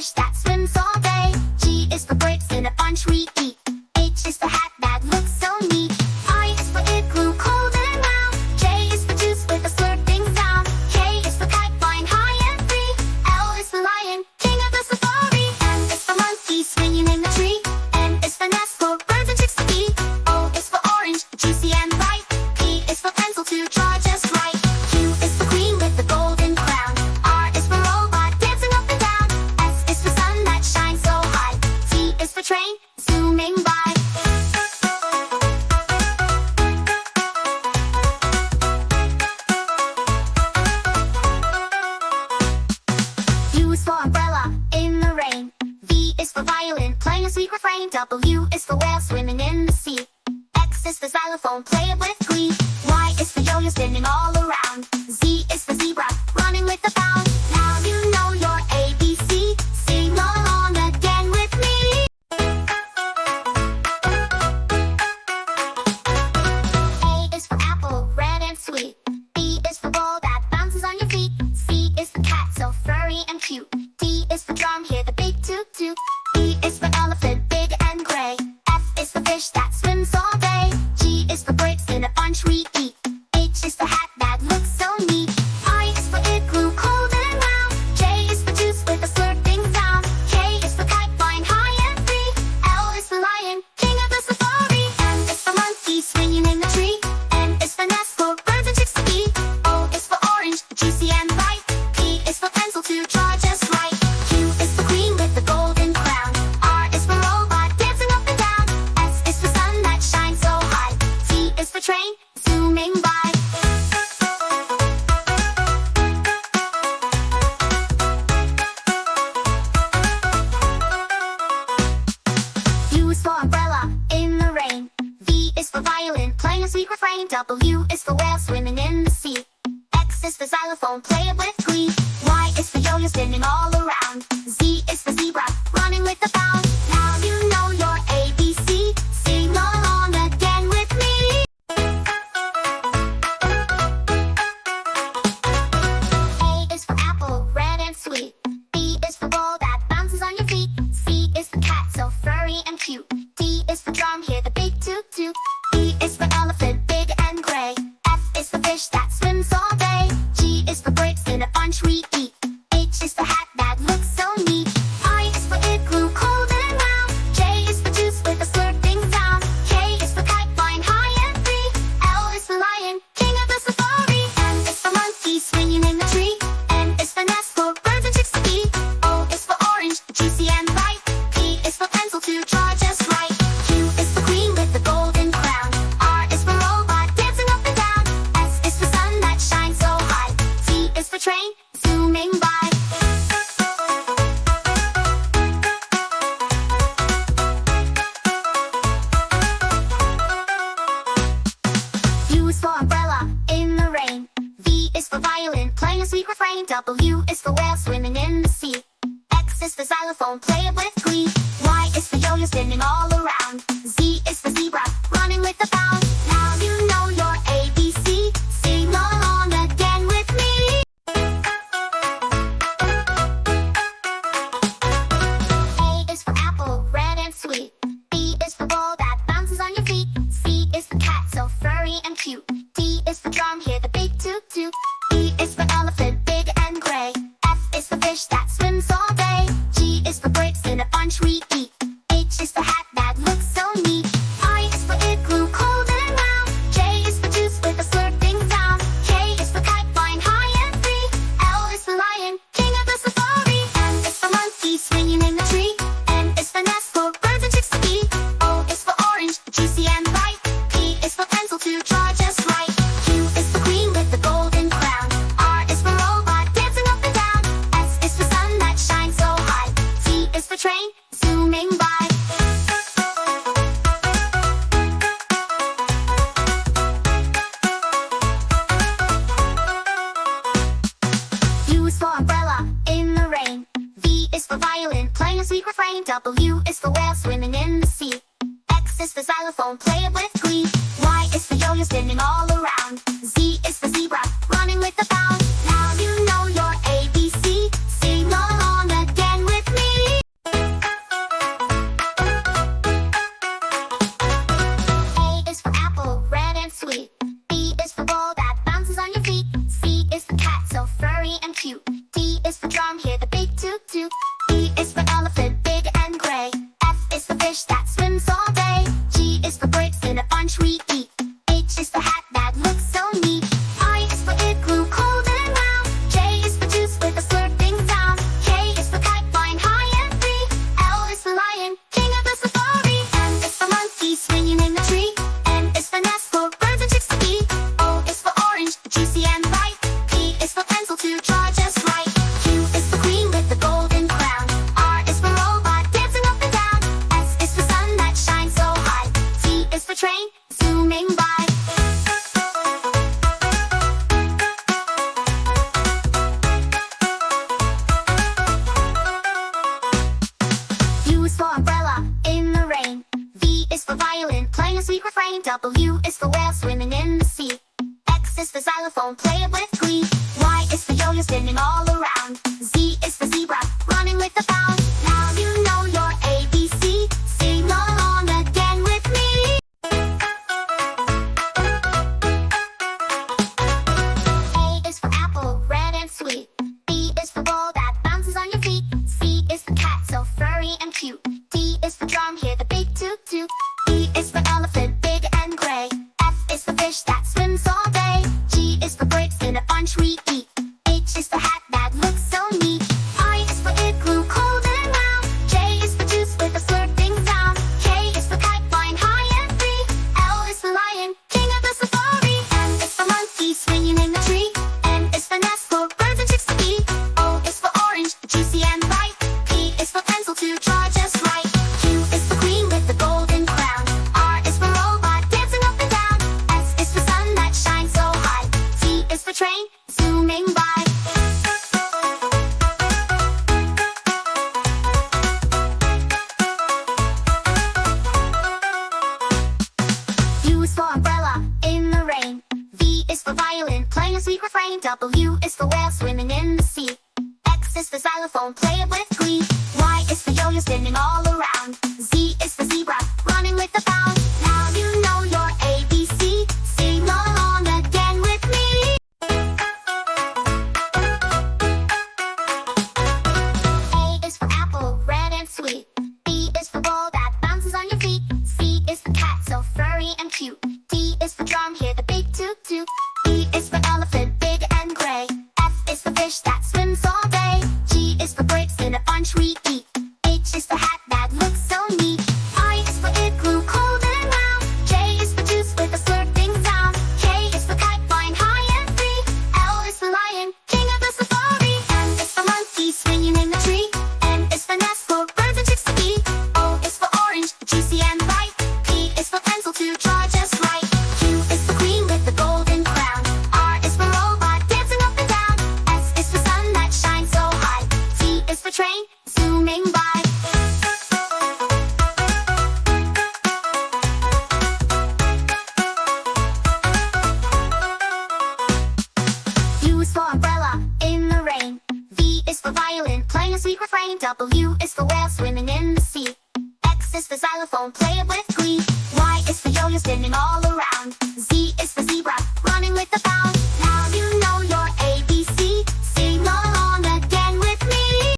fish that swims all day. G is for grapes in a bunch we eat. H is the hat that looks so neat. I is for igloo, cold and round. J is for juice with a slurping sound. K is for kite flying high and free. L is for lion, king of the safari. M is for monkey swinging in the tree. N is for nest for birds and chicks to eat. O is for orange, juicy and ripe. P is for pencil to draw just right. Q is for queen with the golden crown. R is for robot dancing up and down. S is for sun that shines so high. T is for train zooming by. U is for umbrella in the rain. V is for violin playing a sweet refrain. W is for whale swimming in the sea. X is for xylophone, play it with glee. Y is for yo-yo spinning all around. Z is for zebra, running with a bound. Now you know your ABC. Sing along again with me. A is for apple, red and sweet. B is for ball that bounces on your feet. C is for cat, so furry and cute. D is for drum, hear the big toot toot. E is for elephant, big and gray. F is for fish that swims all day. G is for grapes in a bunch we eat. H is for hat that looks so neat. I is for igloo, cold and round. J is for juice with a slurping sound. K is for kite flying high and free. L is for lion, king of the safari. M is for monkey swinging in the tree. N is for nest for birds and chicks to eat. O is for orange, juicy and ripe. P is for pencil to draw just right. Q is for queen with the golden crown. R is for robot dancing up and down. S is for sun that shines so high. T is for train zooming by. U is for umbrella in the rain. V is for violin playing a sweet refrain. W is for whale swimming in the sea. X is for xylophone, play it with glee. Y is for yo-yo spinning all around. Z is for zebra, running with a bound. Now you know your ABC. Sing along again with me. A is for apple, red and sweet. B is for ball that bounces on your feet. C is for cat, so furry and cute. D is for drum, hear the big toot toot. E is for elephant, big and gray. F is for fish that swims all day. G is for grapes in a bunch we eat. H is for hat that looks so neat. I is for igloo, cold and round. J is for juice with a slurping sound. K is for kite flying high and free. L is for lion, king of the safari. M is for monkey swinging in the tree. N is for nest for birds and chicks to eat. O is for orange, juicy and ripe. P is for pencil to draw just right. Q is for queen with the golden crown. R is for robot dancing up and down. S is for sun that shines so high. T is for train zooming by. U is for umbrella in the rain. V is for violin playing a sweet refrain. W is for whale swimming in the sea. X is for xylophone, play it with glee. Y is for yo-yo spinning all around. Z is for zebra, running with a bound. Now you know your ABC. Sing along again with me. A is for apple, red and sweet. B is for ball that bounces on your feet. C is for cat, so furry and cute. D is for drum, hear the big toot toot. E is for elephant, big and gray. F is for fish that swims all day. G is for grapes in a bunch we eat. H is for hat that looks so neat. I is for igloo, cold and round. J is for juice with a slurping sound. K is for kite flying high and free. L is for lion, king of the safari. M is for monkey swinging in the tree. N is for nest for birds and chicks to eat. O is for orange, juicy and ripe. P is for pencil to draw just right. Q is for queen with the golden crown. R is for robot dancing up and down. S is for sun that shines so high. T is for train zooming by. U is for umbrella in the rain. V is for violin playing a sweet refrain. W is for whale swimming in the sea. X is for xylophone, play it with glee. Y is for yo-yo spinning all around. Z is for zebra, running with a bound. Now you know your ABC. Sing along again with me. is for drum, hear the big toot toot. E is for elephant, big and gray. F is for fish that swims all day. G is for grapes in a bunch we eat. H is for hat that looks so neat. I is for igloo, cold and round. J is for juice with a slurping sound. K is for kite, flying high and free. L is for lion, king of the safari. M is for monkey, swinging in the tree. N is for nest for birds and chicks to eat. O is for orange, juicy and bright. P is for pencil to draw just right. Q is for queen with the golden crown. R is for robot, dancing up and down. S is for sun that shines so high. T is for train, zooming by. U is for umbrella, in the rain. V is for violin, playing a sweet refrain. W is for whale, swimming in the sea. X is for xylophone, play it with glee. Y is for yo-yo, spinning all around. Z is for zebra, running with a bound. Now you know your ABC. Sing along again with me. A is for apple, red and sweet. B is for ball that bounces on your feet. C is for cat, so furry and cute. D is for drum, hear the big toot toot. E is for elephant, big and gray. F is for fish that swims all day. G is for grapes in a bunch we eat. H is for hat that looks so neat. I is for igloo, cold and round. J is for juice with a slurping sound. K is for kite, flying high and free. L is for lion, king of the safari. M is for monkey, swinging in the tree. N is for nest for birds and chicks to eat. O is for orange, juicy and bright. P is for pencil to draw just right. Q is for queen with the golden crown. R is for robot, dancing up and down. S is for sun that shines so high. T is for train, zooming by. U is for umbrella, in the rain. V is for violin, playing a sweet refrain. W is for whale, swimming in the sea. X is for xylophone, play it with glee. Y is for yo-yo, spinning all around. Z is for zebra, running with a bound. Now you know your ABC. Sing along again with me. A is for apple, red and sweet. B is for ball that bounces on your feet. C is for cat, so furry and cute. D is for drum, hear the big toot toot. E is for elephant, big and gray. F is for fish that swims all day. G is for grapes in a bunch we eat. H is for hat that looks so neat. I is for igloo, cold and round. J is for juice with a slurping sound. K is for kite, flying high and free. L is for lion, king of the safari. M is for monkey, swinging in the tree. N is for nest for birds and chicks to eat. O is for orange, juicy and bright. P is for pencil to draw just right. Q is for queen with the golden crown. R is for robot, dancing up and down. S is for sun that shines so high. T is for train, zooming by. U is for umbrella, in the rain. V is for violin, playing a sweet refrain. W is for whale, swimming in the sea. X is for xylophone, play it with glee. Y is for yo-yo, spinning all around. Z is for zebra, running with a bound. Now you know your ABC. Sing along again with me.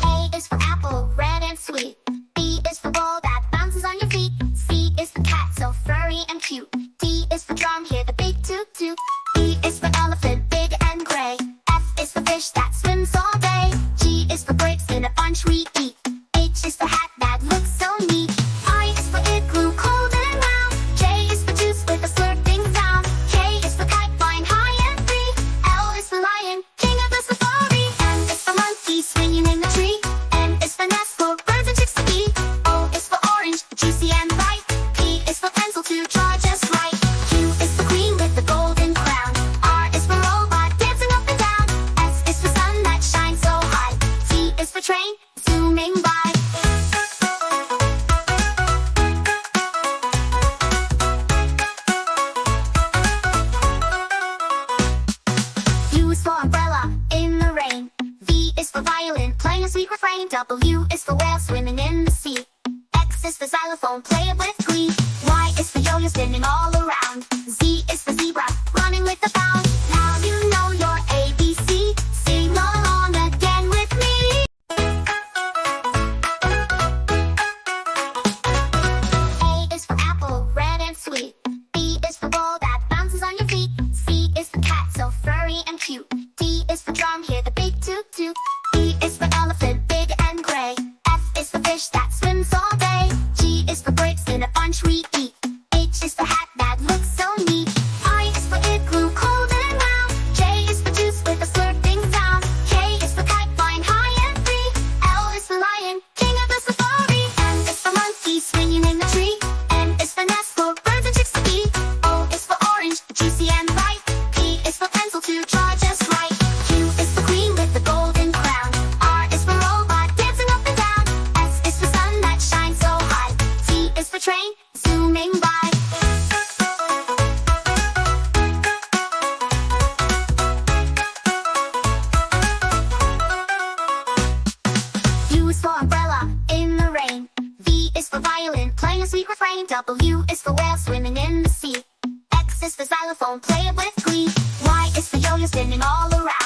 A is for apple, red and sweet. B is for ball that bounces on your feet. C is for cat, so furry and cute. D is for drum, hear the big toot toot. E is for elephant, big and gray. F is for fish that swims all day. G is for grapes in a bunch we eat. H is for hat that looks so neat. I is for igloo, cold and round. J is for juice with a slurping sound. K is for kite, flying high and free. L is for lion, king of the safari. M is for monkey, swinging in the tree. N is for nest for birds and chicks to eat. O is for orange, juicy and bright. P is for pencil to draw just right. Q is for queen with the golden crown. R is for robot, dancing up and down. S is for sun that shines so high. T is for train, zooming by. U is for umbrella, in the rain. V is for violin, playing a sweet refrain. W is for whale, swimming in the sea. X is for xylophone, play it with glee. Y is for yo-yo, spinning all around. Z is for zebra, running with with a bound. Now you know your ABC. Sing along again with me. A is for apple, red and sweet. B is for ball that bounces on your feet. C is for cat, so furry and cute. D is for drum, hear the big toot toot. E is for elephant, big and gray. F is for fish that swims all day. G is for grapes in a bunch we eat. H is for hat that looks so neat. I is for igloo, cold and round. J is for juice with a slurping sound. K is for kite, flying high and free. L is for lion, king of the safari. M is for monkey, swinging in the tree. N is for nest, for birds and chicks to eat. O is for orange, juicy and bright. P is for pencil to draw just right. Q is for queen with the golden crown. R is for robot, dancing up and down. S is for sun that shines so high. T is for train, zooming by. U is for umbrella in the rain. V is for violin, playing a sweet refrain. W is for whale swimming in the sea. X is for xylophone, play it with glee. Y is for yo-yo spinning all around.